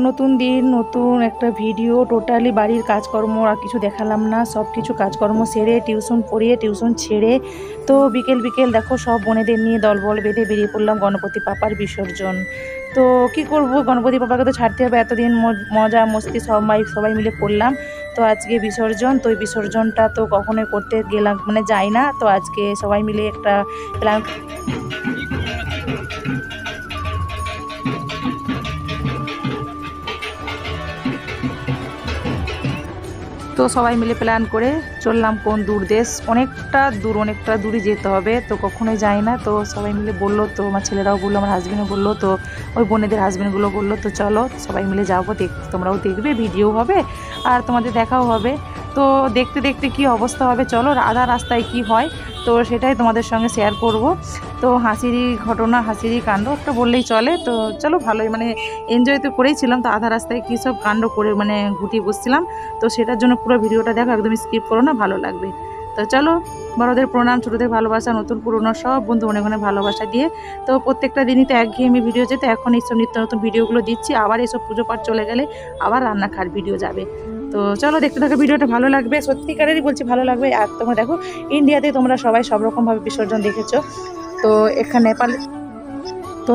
নতুন দিন নতুন একটা ভিডিও, টোটালি বাড়ির কাজকর্ম আর কিছু দেখালাম না, সব কিছু কাজকর্ম সেরে টিউশন পড়িয়ে টিউশন ছেড়ে তো বিকেল দেখো সব বোনেদের নিয়ে দলবল বেঁধে বেরিয়ে পড়লাম গণপতি পাপার বিসর্জন। তো কি করব, গণপতি পাপাকে তো ছাড়তে হবে, এতদিন মজা মস্তি সবাই মিলে করলাম। তো আজকে বিসর্জন, তো ওই বিসর্জনটা তো কখনোই করতে গেলাম মানে যাই না, তো আজকে সবাই মিলে একটা প্ল্যান তো সবাই মিলে প্ল্যান করে চললাম কোন দূর দেশ, অনেকটা দূরই যেতে হবে, তো কখনোই যাই না। তো সবাই মিলে বললো, তো আমার ছেলেরাও বললো, আমার হাজবেন্ডও বললো, তো ওই বোনেদের হাজবেন্ডগুলো বললো তো চলো সবাই মিলে যাবো, তোমরাও দেখবে, ভিডিও হবে আর তোমাদের দেখাও হবে। তো দেখতে কি অবস্থা হবে, চলো আধা রাস্তায় কি হয় তো সেটাই তোমাদের সঙ্গে শেয়ার করব। তো হাসিরই ঘটনা, হাসিরই কাণ্ড একটা বললেই চলে। তো চলো ভালোই মানে এনজয় তো করেইছিলাম, তো আধা রাস্তায় কী সব কাণ্ড করে মানে গুটিয়ে বসছিলাম, তো সেটার জন্য পুরো ভিডিওটা দেখো, একদমই স্কিপ করো না, ভালো লাগবে। তো চলো, বড়দের প্রণাম, ছোটোদের ভালোবাসা, নতুন পুরনো সব বন্ধু অনেক ভালোবাসা দিয়ে তো প্রত্যেকটা দিনই তো একঘেয়েমি ভিডিও যেতে, এখন এইসব নিত্য নতুন ভিডিওগুলো দিচ্ছি, আবার এইসব পুজো পাঠ চলে গেলে আবার রান্না খাওয়ার ভিডিও যাবে। তো চলো দেখতে থাকো, ভিডিওটা ভালো লাগবে, সত্যিকারেরই বলছি ভালো লাগবে। আর তোমরা দেখো ইন্ডিয়াতে তোমরা সবাই সব রকমভাবে বিসর্জন দেখেছো, তো এখানে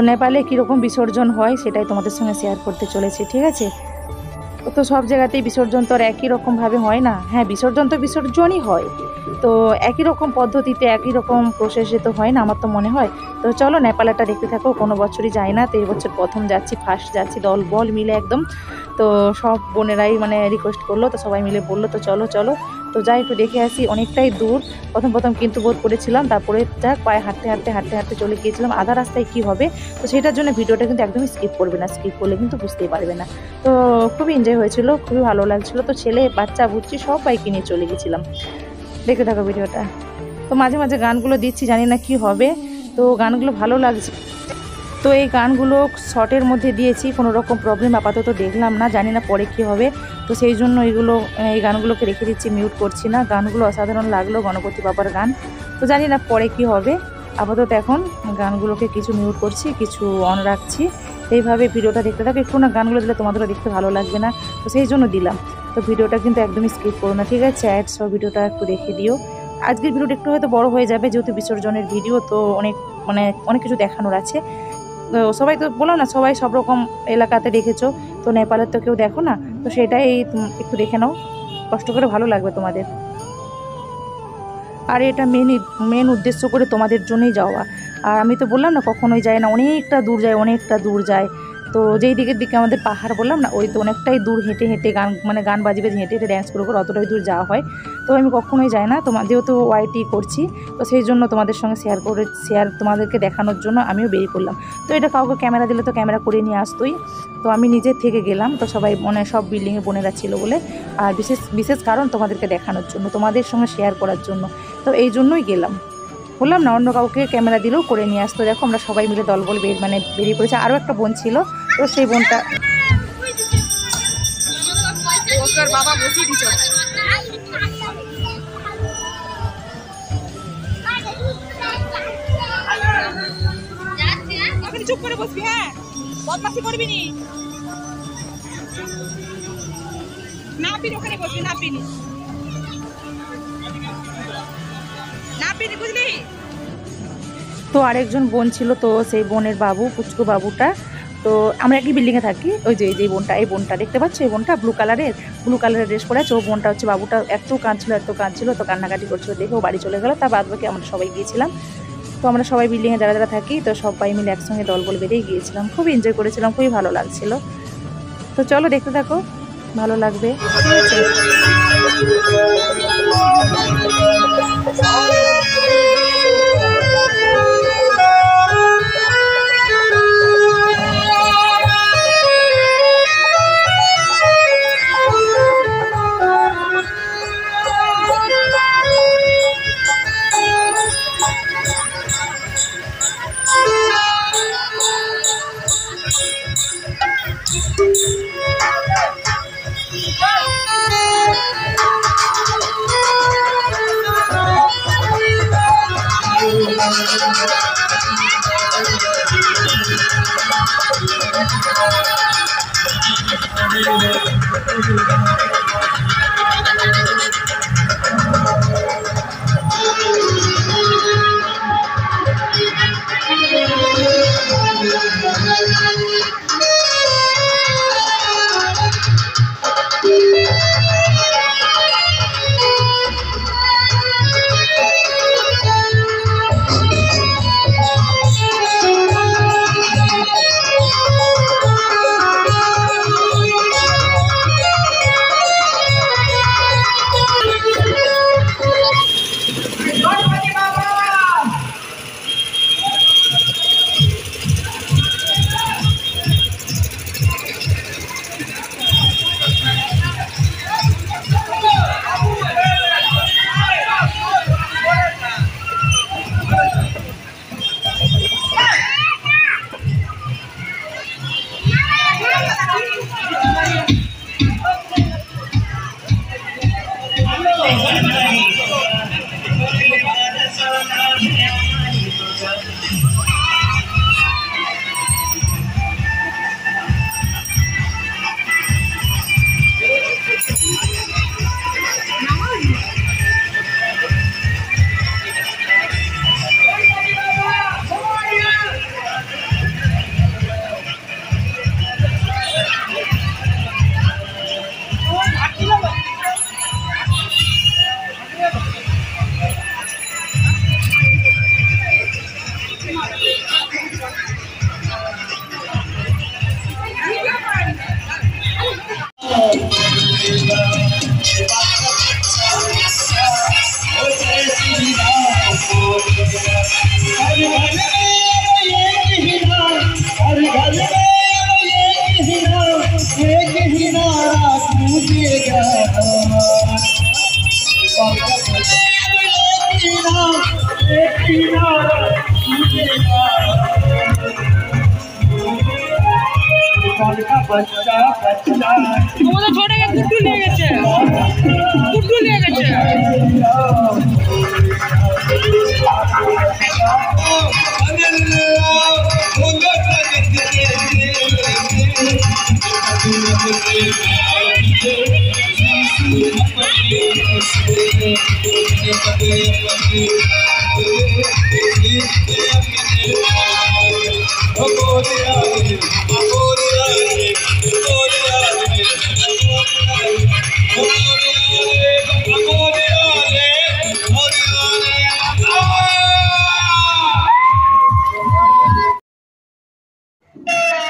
নেপালে কীরকম বিসর্জন হয় সেটাই তোমাদের সঙ্গে শেয়ার করতে চলেছি, ঠিক আছে। তো সব জায়গাতেই বিসর্জন তো আর একই রকমভাবে হয় না, হ্যাঁ বিসর্জন তো বিসর্জনই হয়, তো একই রকম পদ্ধতিতে একই রকম প্রসেসে তো হয় না আমার তো মনে হয়। তো চলো নেপালটা দেখতে থাকো, কোনো বছরই যাই না, তো এই বছর প্রথম যাচ্ছি, ফার্স্ট যাচ্ছি, দল বল মিলে একদম। তো সব বোনেরাই মানে রিকোয়েস্ট করলো, তো সবাই মিলে বললো তো চলো তো যাই একটু দেখে আসি, অনেকটাই দূর। প্রথম কিন্তু বোধ করেছিলাম, তারপরে যাক পায়ে হাঁটতে চলে গিয়েছিলাম। আধা রাস্তায় কি হবে তো সেটার জন্য ভিডিওটা কিন্তু একদমই স্কিপ করবে না, স্কিপ করলে কিন্তু বুঝতেই পারবে না। তো খুবই এনজয় হয়েছিল, খুবই ভালো লাগছিলো, তো ছেলে বাচ্চা বুঝছি সবাইকে নিয়ে চলে গেছিলাম। দেখতে থাকো ভিডিওটা। তো মাঝে গানগুলো দিচ্ছি, জানি না কি হবে, তো গানগুলো ভালো লাগছে, তো এই গানগুলো শর্টের মধ্যে দিয়েছি, কোনো রকম প্রবলেম আপাতত দেখলাম না, জানি না পরে কি হবে, তো সেই জন্য এই গানগুলোকে রেখে দিচ্ছি, মিউট করছি না। গানগুলো অসাধারণ লাগলো, গণপতি বাবার গান, তো জানি না পরে কি হবে, আপাতত এখন গানগুলোকে কিছু মিউট করছি, কিছু অন রাখছি। এইভাবে ভিডিওটা দেখতে থাকো, একটু না গানগুলো দিলে তোমাদেরও দেখতে ভালো লাগবে না, তো সেই জন্য দিলাম। তো ভিডিওটা কিন্তু একদমই স্কিপ করো না, ঠিক আছে, অ্যাড সব ভিডিওটা একটু দেখে দিও। আজকের ভিডিওটা একটু হয়তো বড় হয়ে যাবে, যেহেতু বিসর্জনের ভিডিও, তো অনেক কিছু দেখানোর আছে। তো সবাই তো বলো না, সবাই সব রকম এলাকাতে দেখেছো, তো নেপালের তো কেউ দেখো না, তো সেটাই একটু দেখে নাও, কষ্ট করে, ভালো লাগবে তোমাদের। আর এটা মেন উদ্দেশ্য করে তোমাদের জন্যই যাওয়া। আর আমি তো বললাম না কখনোই যায় না, অনেকটা দূর যায়। তো যেই দিকে আমাদের পাহাড় বললাম না, ওই তো অনেকটাই দূর হেঁটে গান বাজবে, হেঁটে ড্যান্স করে অতটাই দূর যাওয়া হয়। তো আমি কখনোই যাই না, যেহেতু ওয়াইটি করছি, তো সেই জন্য তোমাদের সঙ্গে তোমাদেরকে দেখানোর জন্য আমিও বেরিয়ে পড়লাম। তো এটা কাউকে ক্যামেরা দিলে তো ক্যামেরা করে নিয়ে আসতোই, তো আমি নিজের থেকে গেলাম, তো সবাই সব বিল্ডিংয়ে বোনেরা ছিল বলে, আর বিশেষ কারণ তোমাদেরকে দেখানোর জন্য, তোমাদের সঙ্গে শেয়ার করার জন্য, তো এই জন্যই গেলাম। বললাম না অন্য কাউকে ক্যামেরা দিলেও করে নিয়ে আসতো। দেখো আমরা সবাই মিলে দলবল বেরিয়ে পড়েছে, আরও একটা বোন ছিল, তো সেই বোনটা বাবা বসিয়ে দিচ্ছ, চুপ করে বসবি, হ্যাঁ বদমাশি করবি নি, না পিনি ওখানে বসবি, না পিনি বুঝলি। তো আরেকজন বোন ছিল, তো সেই বোনের বাবু, পুচকু বাবুটা, তো আমরা একই বিল্ডিংয়ে থাকি, ওই যে এই বোনটা দেখতে পাচ্ছ, এই বোনটা ব্লু কালারের ড্রেস পরে আছে, ও বোনটা হচ্ছে, বাবুটা এত কাঁদছিল, তো কান্নাকাটি করছিল দেখে ও বাড়ি চলে গেলো, তার বাদ বাকি আমরা সবাই গিয়েছিলাম। তো আমরা সবাই বিল্ডিংয়ে যারা থাকি, তো সবাই মিলে একসঙ্গে দলবল বেরিয়ে গিয়েছিলাম, খুবই এনজয় করেছিলাম, খুবই ভালো লাগছিল। তো চলো দেখতে থাকো, ভালো লাগবে, ঠিক আছে। আমাদের ছোটকে গুড্ডু নিয়ে গেছে, গুড্ডু নিয়ে গেছে।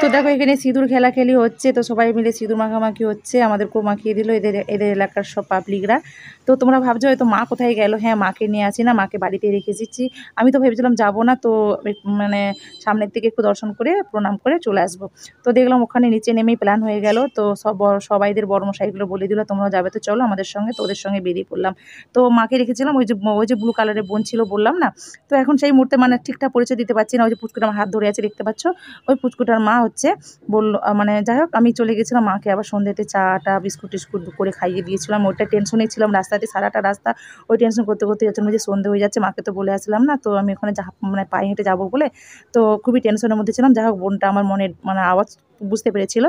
তো দেখো এখানে সিঁদুর খেলাখেলি হচ্ছে, তো সবাই মিলে সিঁদুর মাখামাখি হচ্ছে, আমাদেরকেও মাখিয়ে দিল এদের এদের এলাকার সব পাবলিকরা। তো তোমরা ভাবছো হয়তো মা কোথায় গেল, হ্যাঁ মাকে নিয়ে আসি না, মাকে বাড়িতে রেখে এসেছি। আমি তো ভেবেছিলাম যাবো না, তো মানে সামনের থেকে একটু দর্শন করে প্রণাম করে চলে আসবো। তো দেখলাম ওখানে নিচে নেমেই প্ল্যান হয়ে গেল, তো সবাইদের বড়মশাইগুলো বলে দিল তোমরা যাবে তো চলো আমাদের সঙ্গে, তো ওদের সঙ্গে বেরিয়ে পড়লাম। তো মাকে রেখেছিলাম, ওই যে ব্লু কালারের বোন ছিল বললাম না, তো এখন সেই মুহূর্তে মানে ঠিকঠাক পরিচয় দিতে পারছি না। ওই যে পুচকুটা আমার হাত ধরে আছে দেখতে পাচ্ছ, ওই পুচকুটার মা হচ্ছে বললো, মানে যাই হোক আমি চলে গেছিলাম, মাকে আবার সন্ধ্যেতে চাটা বিস্কুট টিস্কুট করে খাইয়ে দিয়েছিলাম। ওইটা টেনশনে ছিলাম, রাস্তাতে সারাটা রাস্তা ওই টেনশন করতে করতে যাচ্ছিলাম যে সন্ধ্যে হয়ে যাচ্ছে, মাকে তো বলে আসলাম না, তো আমি ওখানে মানে পায়ে হেঁটে যাবো বলে, তো খুবই টেনশনের মধ্যে ছিলাম। যাই হোক বোনটা আমার মনের মানে আওয়াজ বুঝতে পেরেছিল,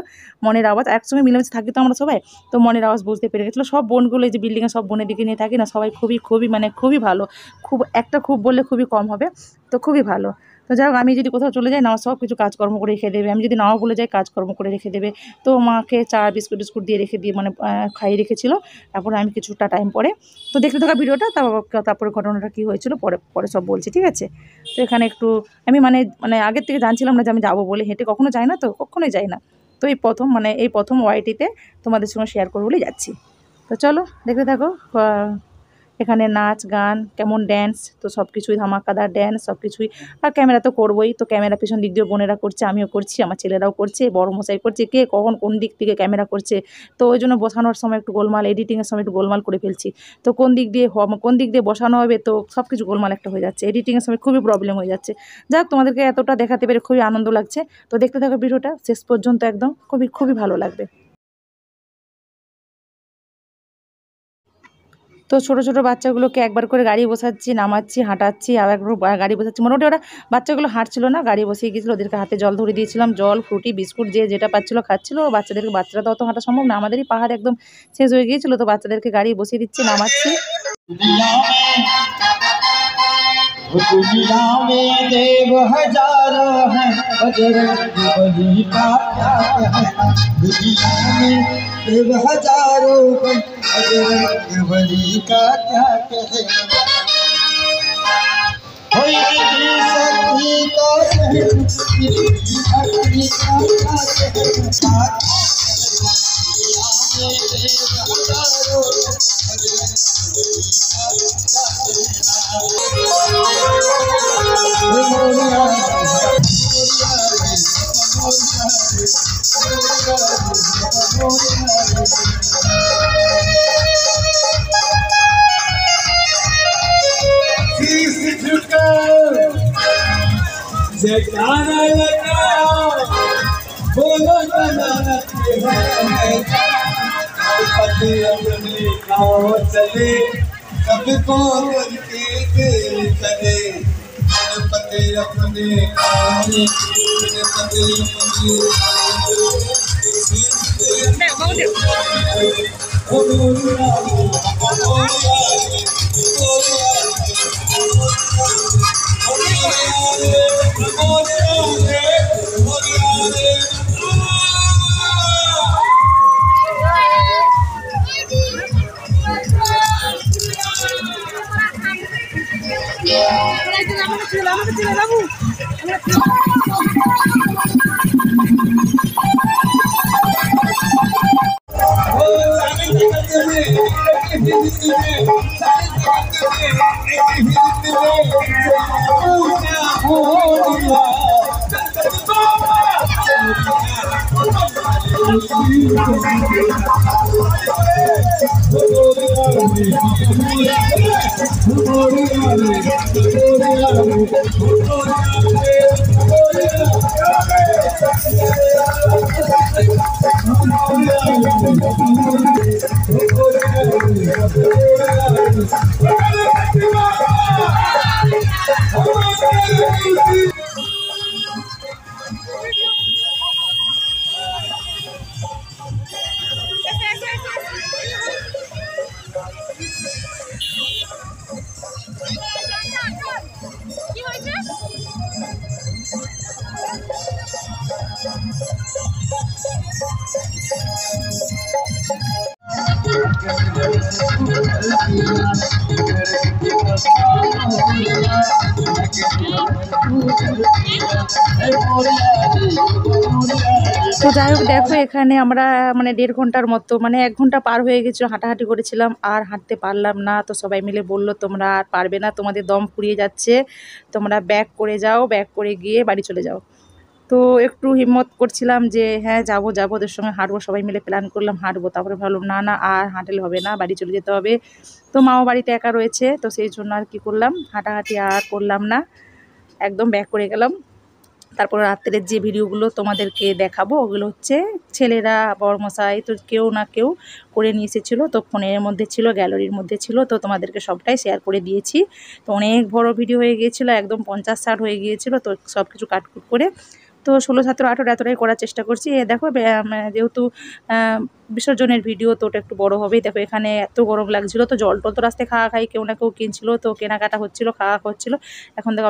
মনের আওয়াজ, একসঙ্গে মিলেমিশে থাকি তো আমরা সবাই, তো মনের আওয়াজ বুঝতে পেরে গেছিলো। সব বোনগুলো এই যে বিল্ডিংয়ে সব বোনের দিকে নিয়ে থাকি না, সবাই খুবই খুবই মানে খুবই ভালো, খুব একটা খুব বললে খুবই কম হবে, তো খুবই ভালো। তো যাই হোক আমি যদি কোথাও চলে যাই না, আমার সব কিছু কাজকর্ম করে রেখে দেবে, আমি যদি নাও বলে যাই কাজকর্ম করে রেখে দেবে। তো মাকে চা বিস্কুট টিস্কুট দিয়ে রেখে দিয়ে মানে খাইয়ে রেখেছিলো। তারপরে আমি কিছুটা টাইম পরে, তো দেখতে থাকা ভিডিওটা, তারপরে ঘটনাটা কী হয়েছিল পরে পরে সব বলছি, ঠিক আছে। তো এখানে একটু আমি মানে মানে আগের থেকে জানছিলাম না যে আমি যাবো বলে, হেঁটে কখনো যাই না, তো কখনোই যাই না। তো এই প্রথম মানে এই প্রথম ওয়াইটিতে তোমাদের সঙ্গে শেয়ার করবো বলেই যাচ্ছি। তো চলো দেখতে থাকো এখানে নাচ গান কেমন ড্যান্স, তো সব কিছুই ধামাকাদার ড্যান্স সব কিছুই। আর ক্যামেরা তো করবোই, তো ক্যামেরা পিছন দিক দিয়ে বোনেরা করছে, আমিও করছি, আমার ছেলেরাও করছে, বড় মশাই করছে, কে কখন কোন দিক থেকে ক্যামেরা করছে। তো ওই জন্য বসানোর সময় একটু গোলমাল, এডিটিংয়ের সময় একটু গোলমাল করে ফেলছি। তো কোন দিক দিয়ে বসানো হবে, তো সব কিছু গোলমাল একটা হয়ে যাচ্ছে, এডিটিংয়ের সময় খুবই প্রবলেম হয়ে যাচ্ছে। যাক তোমাদেরকে এতটা দেখাতে পেরে খুবই আনন্দ লাগছে। তো দেখতে থাকো ভিডিওটা শেষ পর্যন্ত, একদম খুবই খুবই ভালো লাগবে। তো ছোটো ছোটো বাচ্চাগুলোকে একবার করে গাড়ি বসাচ্ছি, নামাচ্ছি, হাঁটাচ্ছি, আবার একবার গাড়ি বসাচ্ছি। মোটামুটি ওরা বাচ্চাগুলো হাঁটছিল না, গাড়ি বসিয়ে গিয়েছিলো। ওদেরকে হাতে জল ধরে দিয়েছিলাম, জল, ফ্রুটি, বিস্কুট যে যেটা পাচ্ছিলো খাচ্ছিলো। বাচ্চারা তো অত হাঁটা সম্ভব না, আমাদেরই পাহাড় একদম শেষ হয়ে গিয়েছিলো। তো বাচ্চাদেরকে গাড়ি বসিয়ে দিচ্ছি, নামাচ্ছি। दुनिया में देव हजारों हैं, बजरंगबली का क्या है। दुनिया में देव हजारों हैं, बजरंगबली का क्या है। कोई भी शक्ति का शक्ति का जयकारा लगाओ, बोलो पति अपने गाँव चले, सबको करके दिल चले। पति अपने गाँव তো যাই হোক, দেখো এখানে আমরা মানে 1.5 ঘন্টার মতো, মানে 1 ঘন্টা পার হয়ে গেছিলো, হাঁটাহাঁটি করেছিলাম, আর হাঁটতে পারলাম না। তো সবাই মিলে বললো তোমরা আর পারবে না, তোমাদের দম ফুরিয়ে যাচ্ছে, তোমরা ব্যাক করে যাও, ব্যাক করে গিয়ে বাড়ি চলে যাও। তো একটু হিম্মত করছিলাম যে হ্যাঁ যাবো, ওদের সঙ্গে হাঁটবো, সবাই মিলে প্ল্যান করলাম হাঁটবো। তারপরে ভাবলাম না আর হাঁটলে হবে না, বাড়ি চলে যেতে হবে। তো মাও বাড়িতে একা রয়েছে, তো সেই জন্য আর কি করলাম, হাঁটাহাঁটি আর করলাম না, একদম ব্যাক করে গেলাম। তারপর রাত্রের যে ভিডিওগুলো তোমাদেরকে দেখাবো, ওগুলো হচ্ছে ছেলেরা, বড়মশাই, তো কেউ না কেউ করে নিয়ে এসেছিলো, তো ফোনের মধ্যে ছিল, গ্যালারির মধ্যে ছিল, তো তোমাদেরকে সবটাই শেয়ার করে দিয়েছি। তো অনেক বড় ভিডিও হয়ে গিয়েছিলো, একদম 50-60 হয়ে গিয়েছিলো। তো সব কিছু কাটকুট করে তো 16, 17, 18 এতটাই করার চেষ্টা করছি। দেখো যেহেতু বিসর্জনের ভিডিও, তো ওটা একটু বড় হবেই। দেখো এখানে এত গরম লাগছিলো, তো জল টল তো রাস্তায় খাই কেউ না কেউ কিনছিলো, তো কেনাকাটা হচ্ছিলো, খাওয়া হচ্ছিলো। এখন দেখো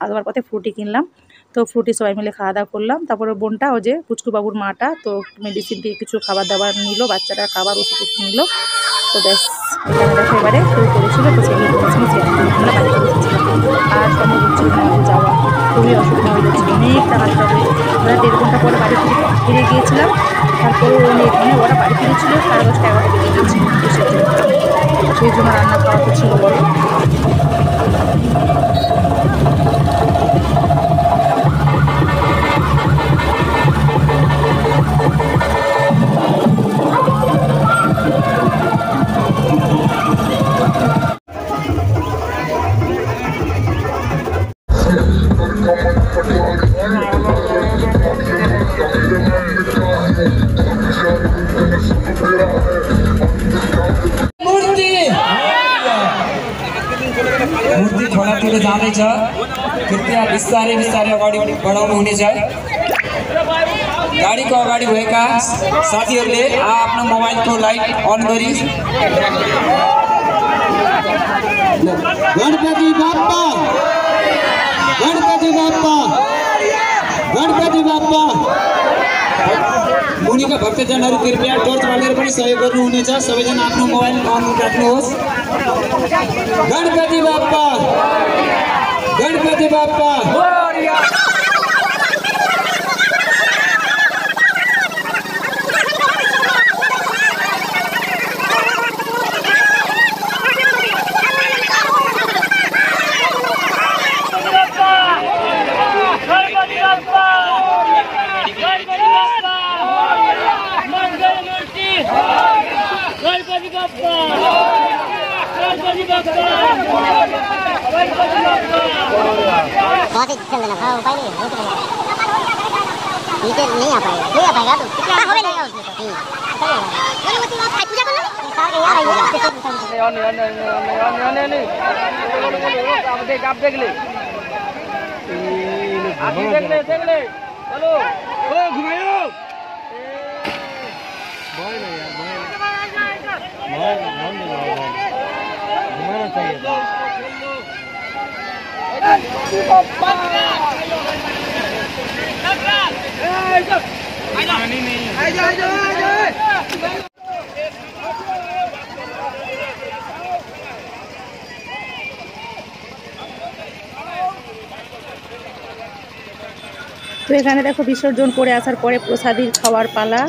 আসবার পথে ফ্রুটি কিনলাম, তো ফ্রুটি সবাই মিলে খাওয়া দাওয়া করলাম। তারপরে বোনটা, ও যে পুচকুবাবুর মাটা, তো মেডিসিন দিয়ে কিছু খাবার দাবার নিল, বাচ্চারা খাবার ওষুধ নিল। তো ব্যাস এখানে দেখো এবারে শুরু করেছিল, তো সেগুলো করেছিলাম, আমরা বাড়ি চলে এসেছিলাম। আর সম্ভব হচ্ছিল না যাওয়া, খুবই অসুবিধা হয়ে যাচ্ছিলো, অনেকটা হাঁটতে হবে। আমরা 1.5 ঘন্টা পরে বাড়ি ফিরে গিয়েছিলাম। তারপরে ওরা বাড়ি ফিরেছিল 10:30, 11টা বেজে গিয়েছিল, সেই জন্য রান্না খাওয়া তো ছিল বড়। मूर्ति मूर्ति खोलातिर जाँदैछ। कृपया बिस्तारै बिस्तारै अगाडि बढाउनु हुनेछ। गाडीको अगाडि भएका साथीहरूले आफ्नो मोबाइलको लाइट अन गरी गणपति बाप्पा, गणपति बाप्पा, गणपति बाप्पा। मुनिका भक्तजनहरू कृपया टर्च बालेर पनि सहयोग गर्नुहुनेछ। सबैजना आफ्नो मोबाइल अन राख्नुहोस्। गणपति बाप्पा, गणपति बाप्पा। बहुत ही चल देना हाँ उपाय नहीं है नीचे नहीं आ पाएगा तो कितना हो जाएगा उसमें तो गणपति बाप पूजा कर लो सारे यार नहीं आप देख ले चलो ओ घुमाओ घुमाना चाहिए তো এখানে দেখো বিসর্জন করে আসার পরে প্রসাদীর খাওয়ার পালা।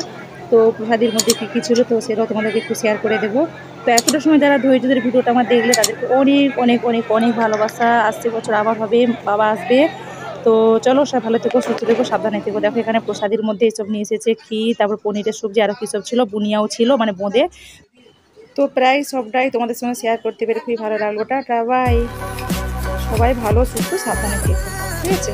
তো প্রসাদীর মধ্যে কী কী ছিল তো সেটাও তোমাদেরকে একটু শেয়ার করে দেবো। তো এতটা সময় যারা ধৈর্য ধরে ভিডিওটা আমার দেখলে তাদেরকে অনেক অনেক অনেক অনেক ভালোবাসা। আসছে বছর আবার হবে, বাবা আসবে। তো চলো সব ভালো থেকো, সুস্থ থেকো, সাবধানে থেকো। দেখো এখানে প্রসাদীর মধ্যে এসব নিয়ে এসেছে ক্ষীর, তারপর পনিরের সবজি, আরও কী সব ছিল, বুনিয়াও ছিল মানে বোঁদে। তো প্রায় সবটাই তোমাদের সঙ্গে শেয়ার করতে পেরে খুবই ভালো লাগলো। টাটা বাই, সবাই ভালো সুস্থ সাবধানে থেকো, ঠিক আছে।